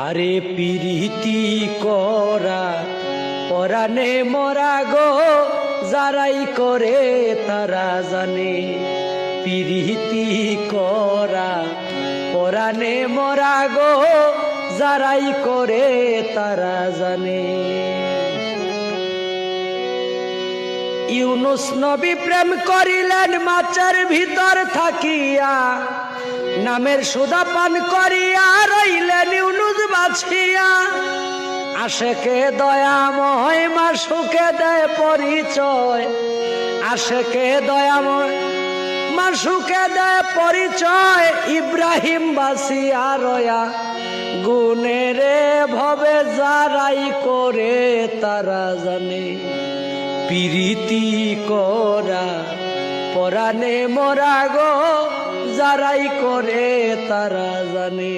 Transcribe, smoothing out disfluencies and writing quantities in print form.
আরে পিরিতি করা পরাণে মরা গো, যারাই করে তারা জানে। পিরিতি করা পরাণে মরা গো, যারাই করে তারা জানে। ইউনুস নবী প্রেম করিলেন মাছের ভিতর থাকিয়া, নামের সুধা পান করিয়া রইলেন ইউনুস বাছিয়া। আশেকে দয়াময় মাসুকে দেয় পরিচয়, আশেকে দয়াময় মাসুকে দেয় পরিচয়। ইব্রাহিম বাসিয়া রয়া গুণেরে ভবে, যারাই করে তারা জানে। পিরিতি করা পরাণে মরা গো, যারাই করে তারা জানে।